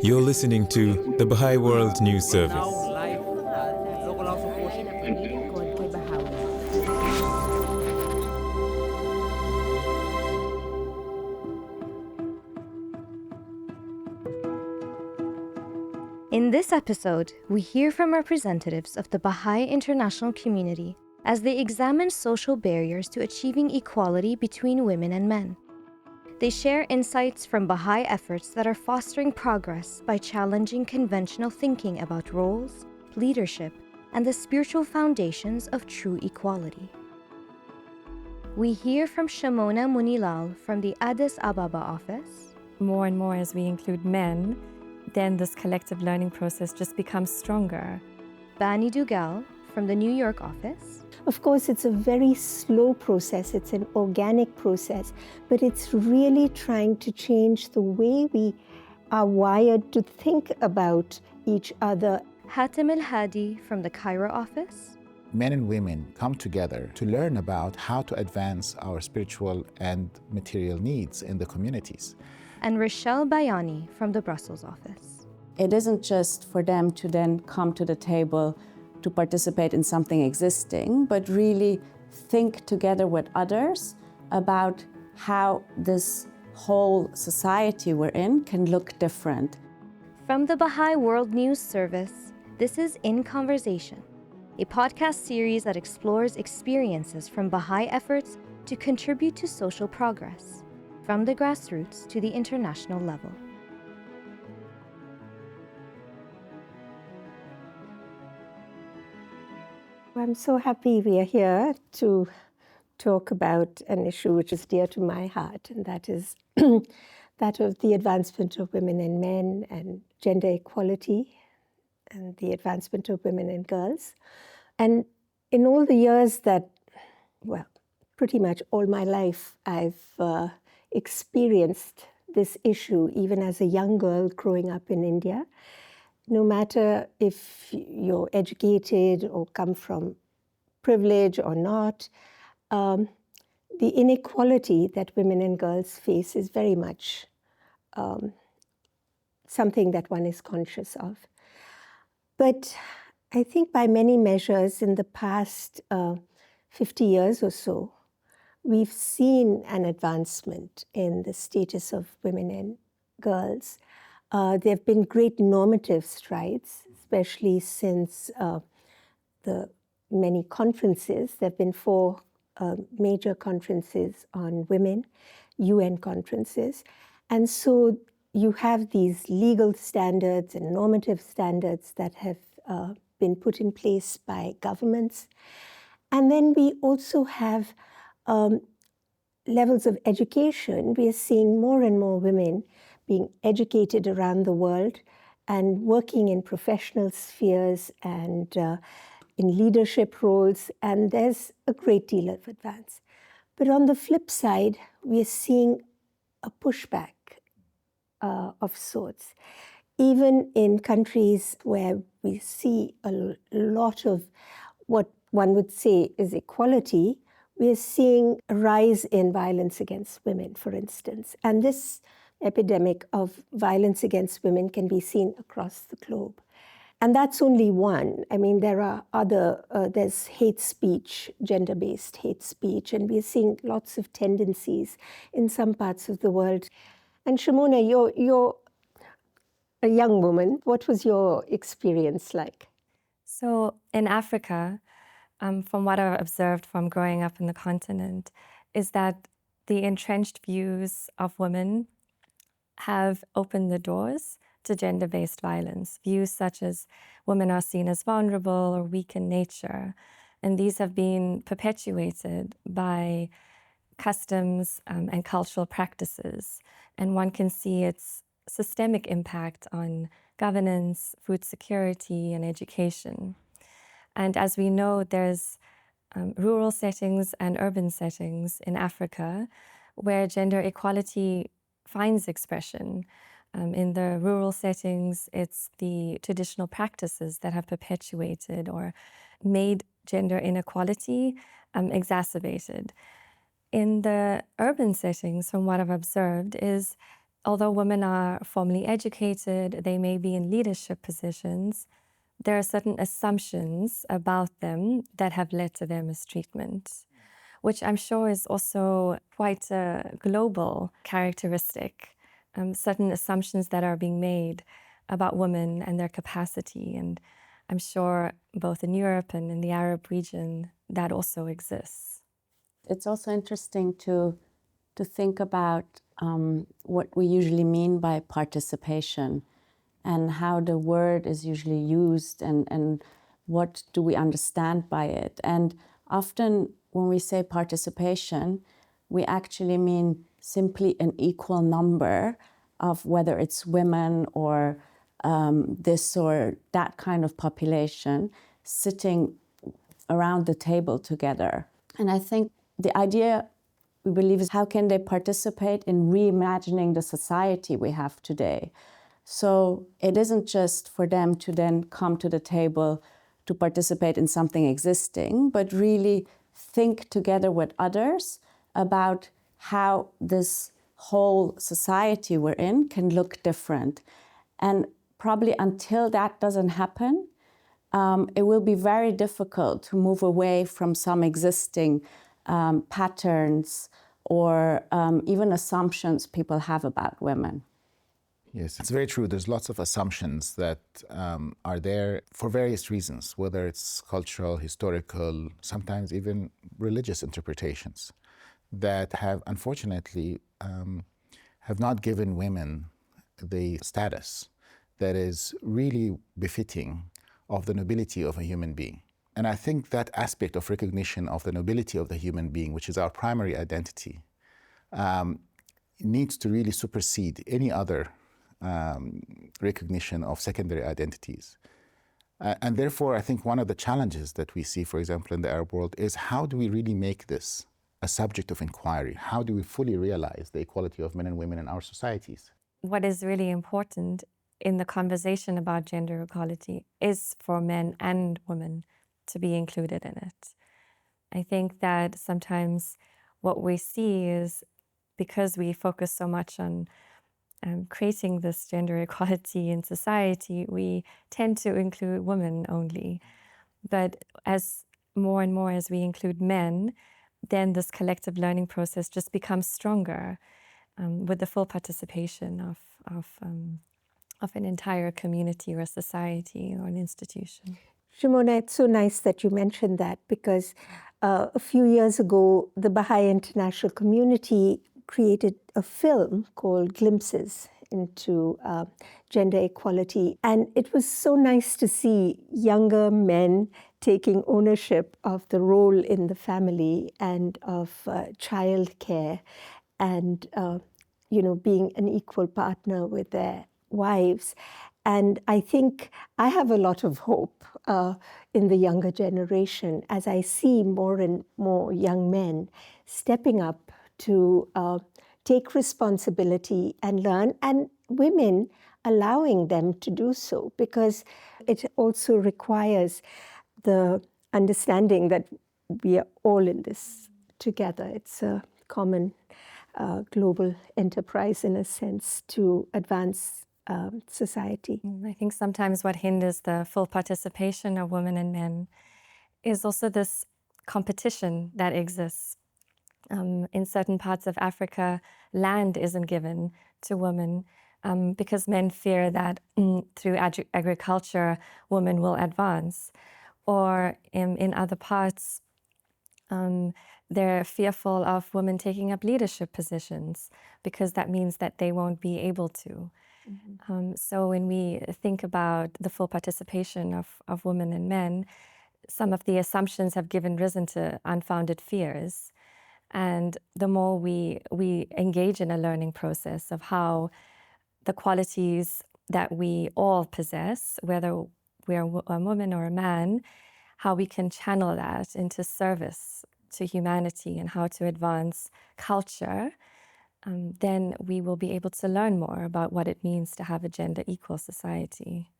You're listening to the Baha'i World News Service. Live local house of worship. Naglilingkod kay Bahawi. In this episode, we hear from representatives of the Baha'i international community as they examine social barriers to achieving equality between women and men. They share insights from Baha'i efforts that are fostering progress by challenging conventional thinking about roles, leadership, and the spiritual foundations of true equality. We hear from Shamona Munilal from the Addis Ababa office. More and more as we include men, then this collective learning process just becomes stronger. Bani Dugal from the New York office. Of course, it's a very slow process. It's an organic process, but it's really trying to change the way we are wired to think about each other. Hatem El-Hadi from the Cairo office. Men and women come together to learn about how to advance our spiritual and material needs in the communities. And Rochelle Bayani from the Brussels office. It isn't just for them to then come to the table to participate in something existing, but really think together with others about how this whole society we're in can look different. From the Baha'i World News Service, this is In Conversation, a podcast series that explores experiences from Baha'i efforts to contribute to social progress, from the grassroots to the international level. I'm so happy we are here to talk about an issue which is dear to my heart, and that is that of the advancement of women and men and gender equality and the advancement of women and girls. And in all the years that, well, pretty much all my life, I've experienced this issue, even as a young girl growing up in India. No matter if you're educated or come from privilege or not, the inequality that women and girls face is very much something that one is conscious of. But I think by many measures in the past 50 years or so, we've seen an advancement in the status of women and girls. There have been great normative strides, especially since the many conferences. There have been 4 major conferences on women, UN conferences. And so you have these legal standards and normative standards that have been put in place by governments. And then we also have levels of education. We are seeing more and more women being educated around the world and working in professional spheres and in leadership roles, and there's a great deal of advance. But on the flip side, we are seeing a pushback of sorts. Even in countries where we see a lot of what one would say is equality, we are seeing a rise in violence against women, for instance. And this epidemic of violence against women can be seen across the globe. And that's only one. I mean, there are other, there's hate speech, gender-based hate speech, and we're seeing lots of tendencies in some parts of the world. And Shamona, you're a young woman. What was your experience like? So in Africa, from what I've observed from growing up in the continent, is that the entrenched views of women have opened the doors to gender-based violence. Views such as women are seen as vulnerable or weak in nature. And these have been perpetuated by customs and cultural practices. And one can see its systemic impact on governance, food security, and education. And as we know, there's rural settings and urban settings in Africa where gender equality finds expression. In the rural settings, it's the traditional practices that have perpetuated or made gender inequality exacerbated. In the urban settings, from what I've observed, is although women are formally educated, they may be in leadership positions, there are certain assumptions about them that have led to their mistreatment, which I'm sure is also quite a global characteristic. Certain assumptions that are being made about women and their capacity. And I'm sure both in Europe and in the Arab region, that also exists. It's also interesting to think about what we usually mean by participation and how the word is usually used and what do we understand by it. And often when we say participation, we actually mean simply an equal number of whether it's women or this or that kind of population sitting around the table together. And I think the idea we believe is how can they participate in reimagining the society we have today? So it isn't just for them to then come to the table to participate in something existing, but really think together with others about how this whole society we're in can look different. And probably until that doesn't happen, it will be very difficult to move away from some existing patterns or even assumptions people have about women. Yes, it's very true. There's lots of assumptions that are there for various reasons, whether it's cultural, historical, sometimes even religious interpretations that have, unfortunately, have not given women the status that is really befitting of the nobility of a human being. And I think that aspect of recognition of the nobility of the human being, which is our primary identity, needs to really supersede any other recognition of secondary identities. And therefore, I think one of the challenges that we see, for example, in the Arab world is how do we really make this a subject of inquiry? How do we fully realize the equality of men and women in our societies? What is really important in the conversation about gender equality is for men and women to be included in it. I think that sometimes what we see is because we focus so much on creating this gender equality in society, we tend to include women only. But as more and more as we include men, then this collective learning process just becomes stronger with the full participation of an entire community or society or an institution. Shimona, it's so nice that you mentioned that because a few years ago, the Baha'i International Community created a film called Glimpses into Gender Equality. And it was so nice to see younger men taking ownership of the role in the family and of childcare and being an equal partner with their wives. And I think I have a lot of hope in the younger generation as I see more and more young men stepping up to take responsibility and learn, and women allowing them to do so, because it also requires the understanding that we are all in this together. It's a common global enterprise, in a sense, to advance society. I think sometimes what hinders the full participation of women and men is also this competition that exists. In certain parts of Africa, land isn't given to women because men fear that through agriculture, women will advance. Or in other parts, they're fearful of women taking up leadership positions because that means that they won't be able to. So when we think about the full participation of women and men, some of the assumptions have risen to unfounded fears. And the more we engage in a learning process of how the qualities that we all possess, whether we're a woman or a man, how we can channel that into service to humanity and how to advance culture, then we will be able to learn more about what it means to have a gender equal society.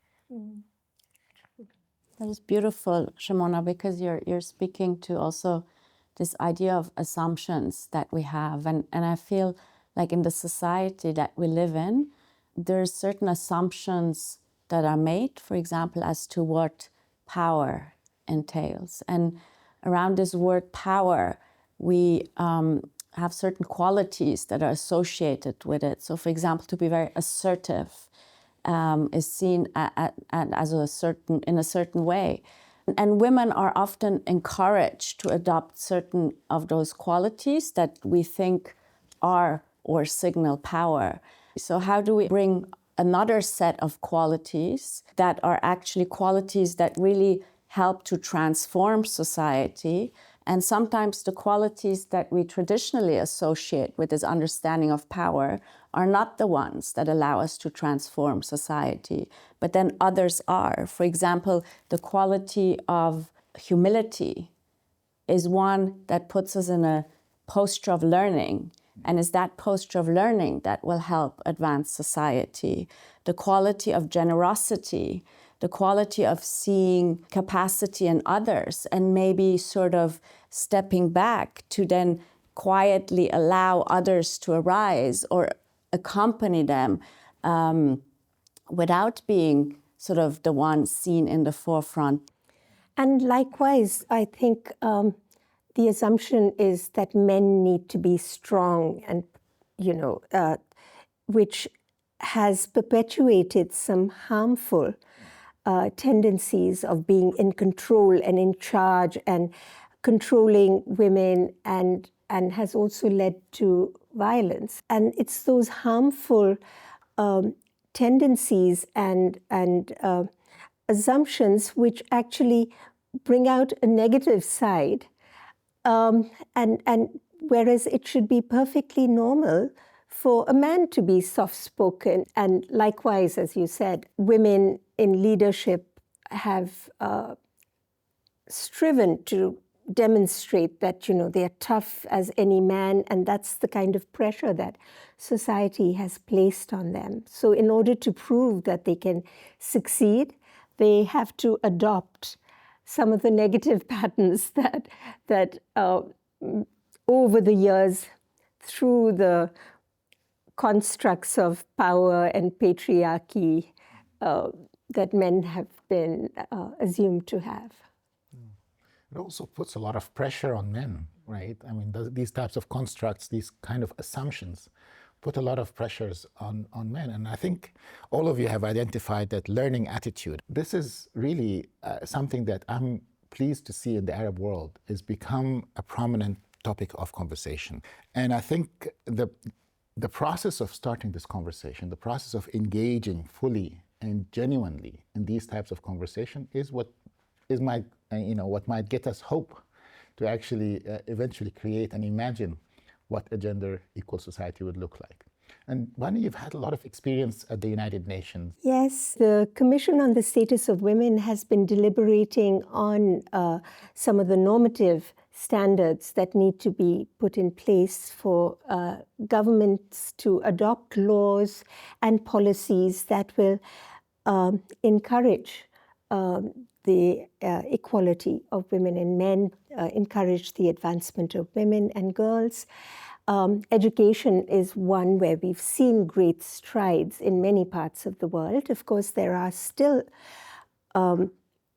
That is beautiful, Shimona, because you're speaking to also this idea of assumptions that we have. And I feel like in the society that we live in, there's certain assumptions that are made, for example, as to what power entails. And around this word power, we have certain qualities that are associated with it. So, for example, to be very assertive is seen as in a certain way. And women are often encouraged to adopt certain of those qualities that we think are or signal power. So how do we bring another set of qualities that are actually qualities that really help to transform society? And sometimes the qualities that we traditionally associate with this understanding of power are not the ones that allow us to transform society, but then others are. For example, the quality of humility is one that puts us in a posture of learning, and is that posture of learning that will help advance society. The quality of generosity, the quality of seeing capacity in others and maybe sort of stepping back to then quietly allow others to arise or accompany them without being sort of the one seen in the forefront. And likewise, I think the assumption is that men need to be strong and, which has perpetuated some harmful tendencies of being in control and in charge and controlling women, and has also led to violence. And it's those harmful tendencies and assumptions which actually bring out a negative side. And whereas it should be perfectly normal for a man to be soft-spoken. And likewise, as you said, women in leadership have striven to demonstrate that, they're tough as any man, and that's the kind of pressure that society has placed on them. So in order to prove that they can succeed, they have to adopt some of the negative patterns that over the years, through the constructs of power and patriarchy that men have been assumed to have. It also puts a lot of pressure on men, right? I mean, these types of constructs, these kind of assumptions, put a lot of pressures on men. And I think all of you have identified that learning attitude. This is really something that I'm pleased to see in the Arab world is become a prominent topic of conversation. And I think the process of starting this conversation, the process of engaging fully and genuinely in these types of conversation is what might get us hope to actually eventually create and imagine what a gender equal society would look like. And Vani, you've had a lot of experience at the United Nations. Yes, the Commission on the Status of Women has been deliberating on some of the normative standards that need to be put in place for governments to adopt laws and policies that will encourage the equality of women and men, encourage the advancement of women and girls. Education is one where we've seen great strides in many parts of the world. Of course, there are still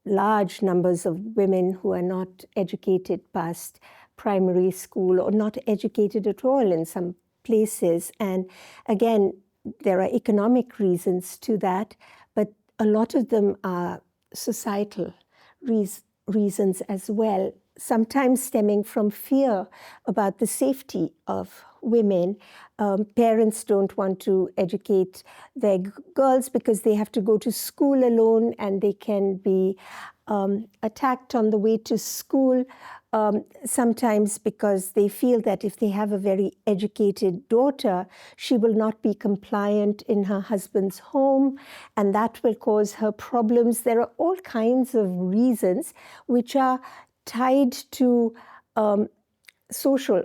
large numbers of women who are not educated past primary school or not educated at all in some places. And again, there are economic reasons to that, but a lot of them are societal reasons as well, sometimes stemming from fear about the safety of women. Parents don't want to educate their girls because they have to go to school alone and they can be attacked on the way to school. Sometimes because they feel that if they have a very educated daughter, she will not be compliant in her husband's home, and that will cause her problems. There are all kinds of reasons which are tied to social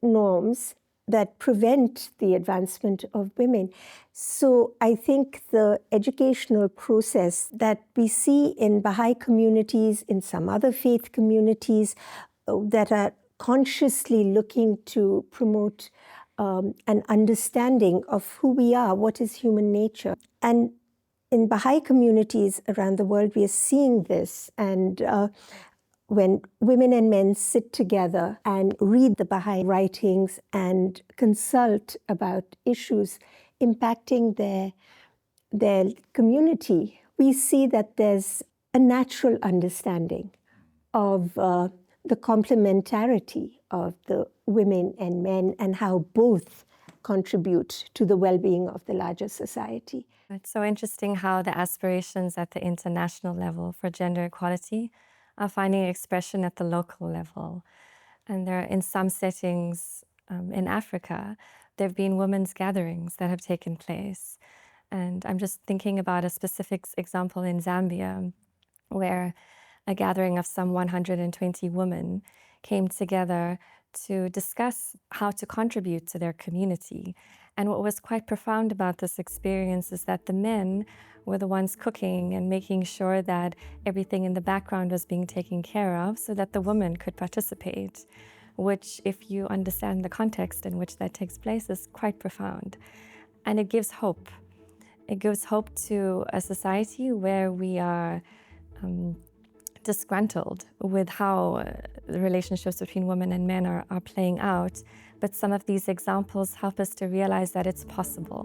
norms that prevent the advancement of women. So I think the educational process that we see in Baha'i communities, in some other faith communities that are consciously looking to promote an understanding of who we are, what is human nature. And in Baha'i communities around the world, we are seeing this. And when women and men sit together and read the Baha'i writings and consult about issues impacting their community, we see that there's a natural understanding of the complementarity of the women and men and how both contribute to the well-being of the larger society. It's so interesting how the aspirations at the international level for gender equality are finding expression at the local level. And there, in some settings in Africa, there have been women's gatherings that have taken place. And I'm just thinking about a specific example in Zambia, where a gathering of some 120 women came together to discuss how to contribute to their community. And what was quite profound about this experience is that the men were the ones cooking and making sure that everything in the background was being taken care of so that the women could participate, which, if you understand the context in which that takes place, is quite profound. And it gives hope. It gives hope to a society where we are disgruntled with how the relationships between women and men are playing out. But some of these examples help us to realize that it's possible.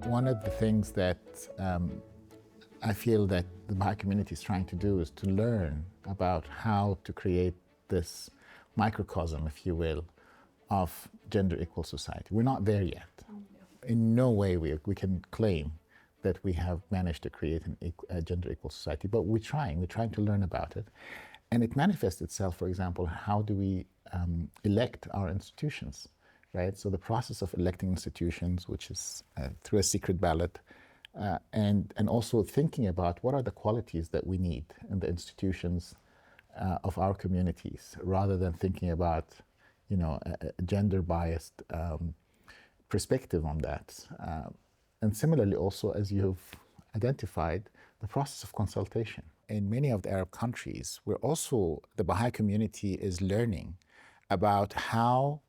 One of the things that I feel that the Baha'i community is trying to do is to learn about how to create this microcosm, if you will, of gender equal society. We're not there yet. In no way we can claim that we have managed to create a gender equal society, but we're trying to learn about it. And it manifests itself, for example, how do we elect our institutions, right? So the process of electing institutions, which is through a secret ballot, and also thinking about what are the qualities that we need in the institutions of our communities, rather than thinking about, a gender-biased perspective on that. And similarly, also, as you've identified, the process of consultation. In many of the Arab countries, the Baha'i community is learning about how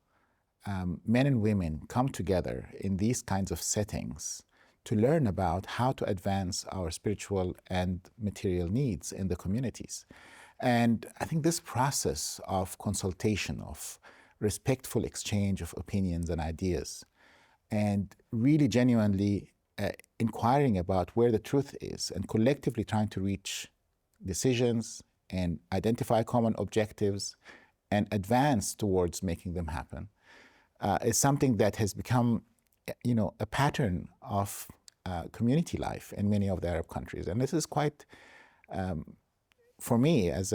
men and women come together in these kinds of settings to learn about how to advance our spiritual and material needs in the communities. And I think this process of consultation, of respectful exchange of opinions and ideas, and really genuinely inquiring about where the truth is and collectively trying to reach decisions and identify common objectives and advance towards making them happen, is something that has become a pattern of community life in many of the Arab countries. And this is quite, for me, as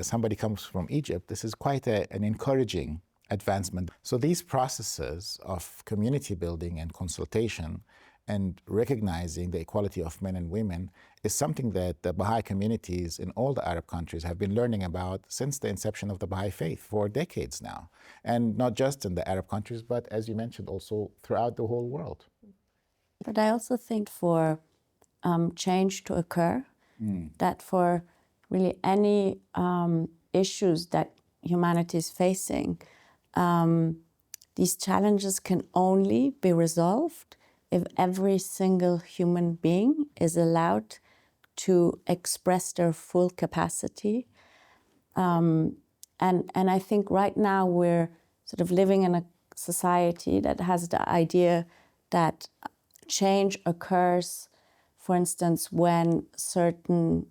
somebody comes from Egypt, this is quite an encouraging advancement. So these processes of community building and consultation and recognizing the equality of men and women is something that the Baha'i communities in all the Arab countries have been learning about since the inception of the Baha'i faith for decades now. And not just in the Arab countries, but as you mentioned, also throughout the whole world. But I also think for change to occur, that for really any issues that humanity is facing, these challenges can only be resolved if every single human being is allowed to express their full capacity. And I think right now we're sort of living in a society that has the idea that change occurs, for instance, when certain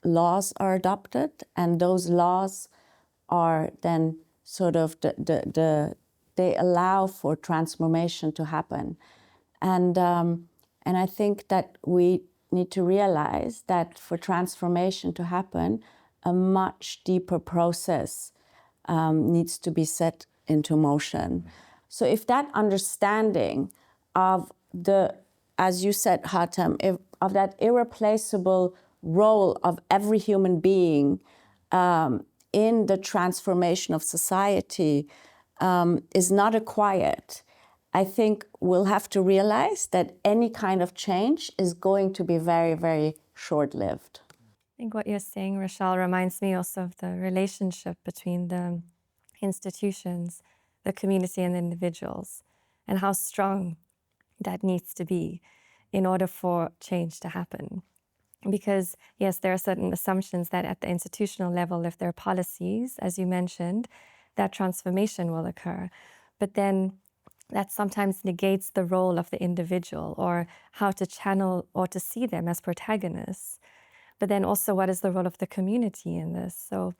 laws are adopted, and those laws are then sort of they allow for transformation to happen. And I think that we need to realize that for transformation to happen, a much deeper process needs to be set into motion. So if that understanding of as you said, Hatem, of that irreplaceable role of every human being in the transformation of society is not acquired. I think we'll have to realize that any kind of change is going to be very, very short-lived. I think what you're saying, Rochelle, reminds me also of the relationship between the institutions, the community, and the individuals, and how strong that needs to be in order for change to happen. Because, yes, there are certain assumptions that at the institutional level, if there are policies, as you mentioned, that transformation will occur. But then that sometimes negates the role of the individual or how to channel or to see them as protagonists. But then also, what is the role of the community in this? So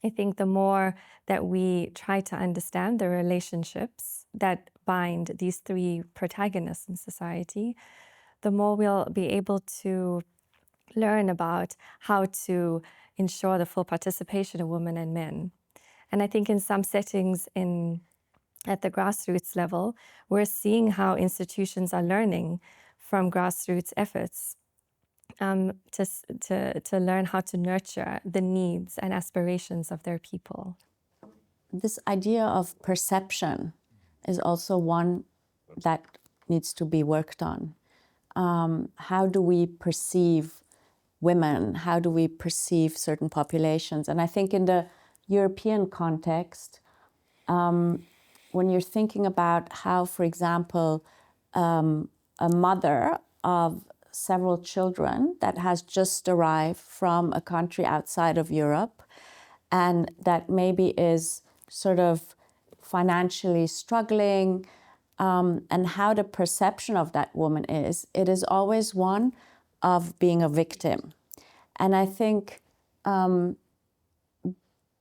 I think the more that we try to understand the relationships that bind these three protagonists in society, the more we'll be able to learn about how to ensure the full participation of women and men. And I think in some settings at the grassroots level, we're seeing how institutions are learning from grassroots efforts to learn how to nurture the needs and aspirations of their people. This idea of perception is also one that needs to be worked on. How do we perceive women? How do we perceive certain populations? And I think in the European context, when you're thinking about how, for example, a mother of several children that has just arrived from a country outside of Europe and that maybe is sort of financially struggling, and how the perception of that woman is, it is always one of being a victim. And I think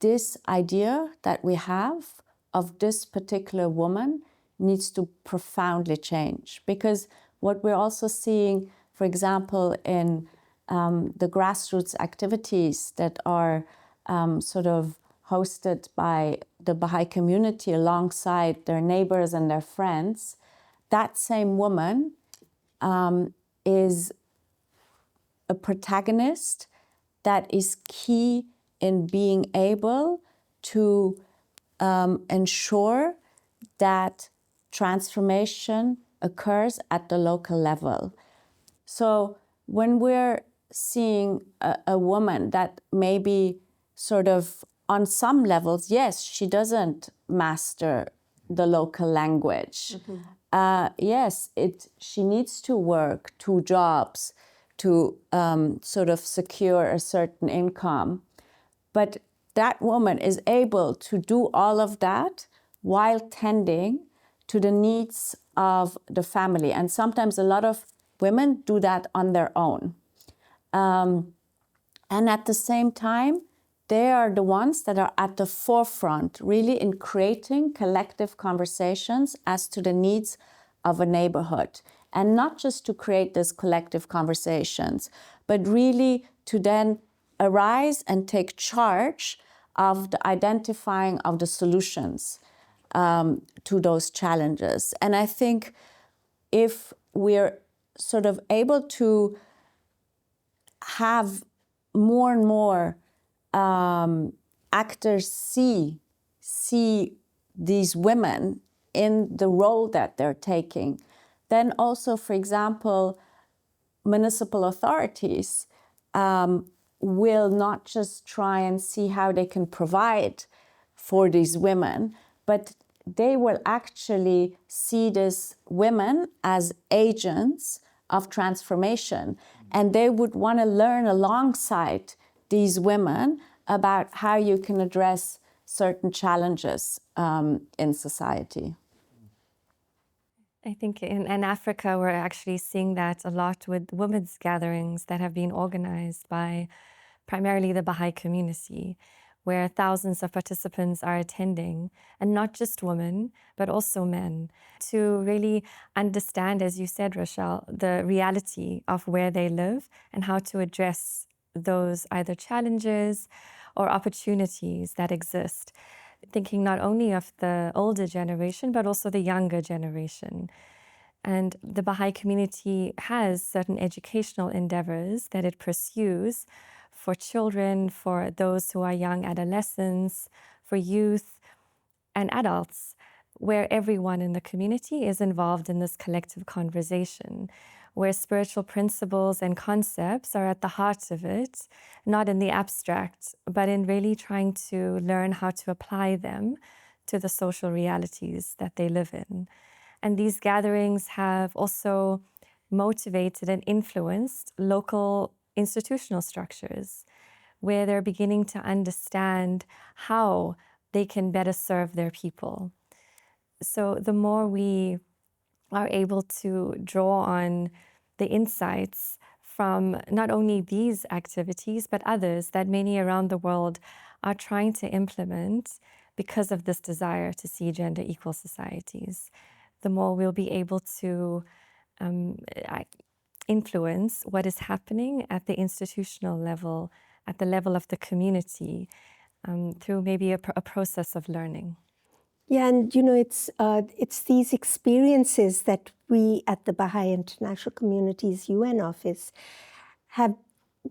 this idea that we have of this particular woman needs to profoundly change, because what we're also seeing, for example, in the grassroots activities that are sort of hosted by the Baha'i community alongside their neighbors and their friends, that same woman is a protagonist that is key in being able to ensure that transformation occurs at the local level. So when we're seeing a woman that maybe sort of on some levels, yes, she doesn't master the local language. Yes, she needs to work 2 jobs to sort of secure a certain income. But that woman is able to do all of that while tending to the needs of the family. And sometimes a lot of women do that on their own. And at the same time, they are the ones that are at the forefront, really in creating collective conversations as to the needs of a neighborhood. And not just to create these collective conversations, but really to then arise and take charge of the identifying of the solutions to those challenges. And I think if we're sort of able to have more and more actors see these women in the role that they're taking, then also, for example, municipal authorities will not just try and see how they can provide for these women, but they will actually see these women as agents of transformation. And they would want to learn alongside these women about how you can address certain challenges in society. I think in Africa, we're actually seeing that a lot with women's gatherings that have been organized by primarily the Baha'i community, where thousands of participants are attending, and not just women, but also men, to really understand, as you said, Rochelle, the reality of where they live and how to address those either challenges or opportunities that exist. Thinking not only of the older generation, but also the younger generation. And the Baha'i community has certain educational endeavors that it pursues for children, for those who are young adolescents, for youth and adults, where everyone in the community is involved in this collective conversation, where spiritual principles and concepts are at the heart of it, not in the abstract, but in really trying to learn how to apply them to the social realities that they live in. And these gatherings have also motivated and influenced local institutional structures, where they're beginning to understand how they can better serve their people. So the more we are able to draw on the insights from not only these activities, but others that many around the world are trying to implement because of this desire to see gender equal societies, the more we'll be able to influence what is happening at the institutional level, at the level of the community, through maybe a process of learning. Yeah, and it's these experiences that we at the Baha'i International Community's UN office have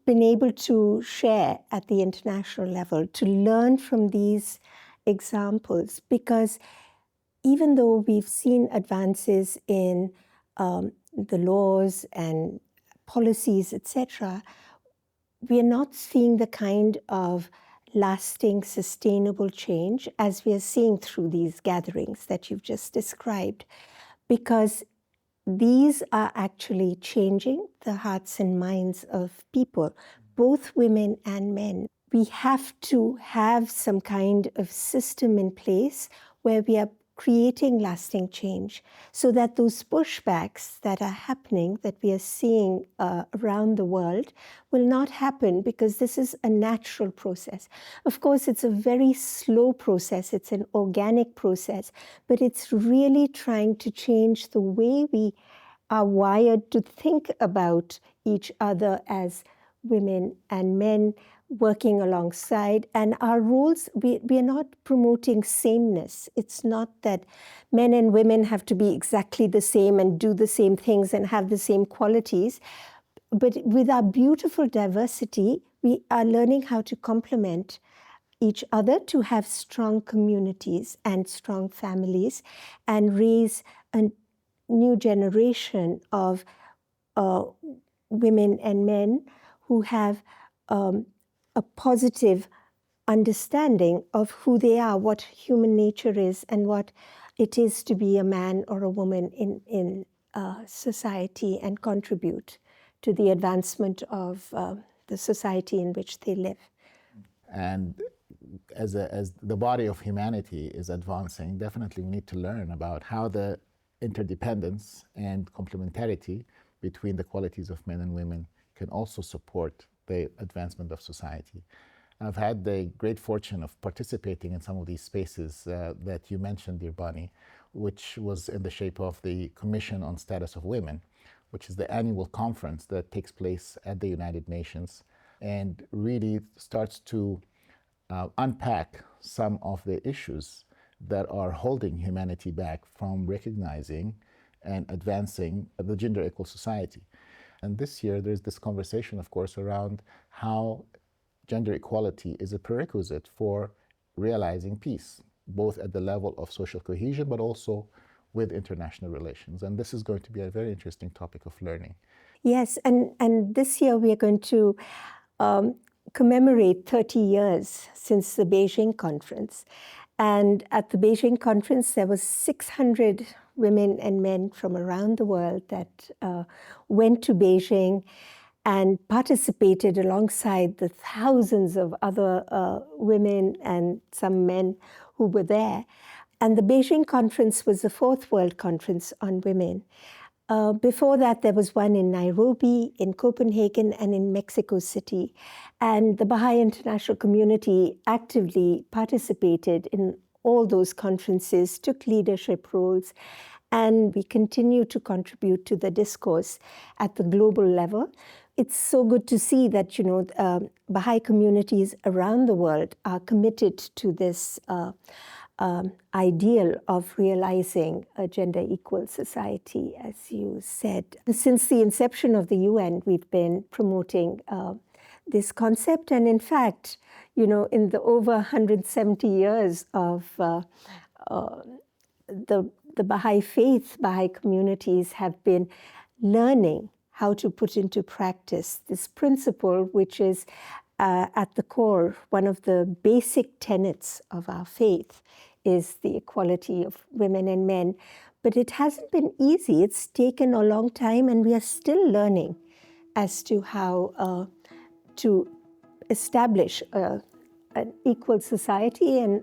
been able to share at the international level, to learn from these examples, because even though we've seen advances in the laws and policies, etc., we are not seeing the kind of lasting, sustainable change as we are seeing through these gatherings that you've just described, because these are actually changing the hearts and minds of people, both women and men. We have to have some kind of system in place where we are creating lasting change, so that those pushbacks that are happening, that we are seeing around the world, will not happen, because this is a natural process. Of course, it's a very slow process, it's an organic process, but it's really trying to change the way we are wired to think about each other as women and men working alongside. And our roles, we are not promoting sameness. It's not that men and women have to be exactly the same and do the same things and have the same qualities. But with our beautiful diversity, we are learning how to complement each other to have strong communities and strong families, and raise a new generation of women and men who have a positive understanding of who they are, what human nature is, and what it is to be a man or a woman in society, and contribute to the advancement of the society in which they live. And as the body of humanity is advancing, definitely we need to learn about how the interdependence and complementarity between the qualities of men and women can also support the advancement of society. I've had the great fortune of participating in some of these spaces that you mentioned, dear Bonnie, which was in the shape of the Commission on Status of Women, which is the annual conference that takes place at the United Nations and really starts to unpack some of the issues that are holding humanity back from recognizing and advancing the gender equal society. And this year, there's this conversation, of course, around how gender equality is a prerequisite for realizing peace, both at the level of social cohesion, but also with international relations. And this is going to be a very interesting topic of learning. Yes, and this year we are going to commemorate 30 years since the Beijing conference. And at the Beijing conference, there was 600 women and men from around the world that went to Beijing and participated alongside the thousands of other women and some men who were there. And the Beijing conference was the fourth World Conference on Women. Before that, there was one in Nairobi, in Copenhagen, and in Mexico City. And the Baha'i International Community actively participated in all those conferences, took leadership roles, and we continue to contribute to the discourse at the global level. It's so good to see that, Baha'i communities around the world are committed to this ideal of realizing a gender equal society, as you said. Since the inception of the UN, we've been promoting this concept. And in fact, you know, in the over 170 years of the Baha'i faith, Baha'i communities have been learning how to put into practice this principle, which is at the core, one of the basic tenets of our faith is the equality of women and men. But it hasn't been easy. It's taken a long time, and we are still learning as to how to establish an equal society and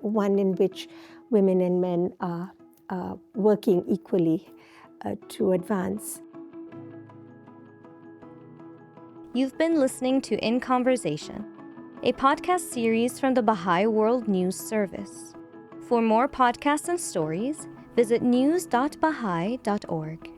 one in which women and men are working equally to advance. You've been listening to In Conversation, a podcast series from the Baha'i World News Service. For more podcasts and stories, visit news.baha'i.org.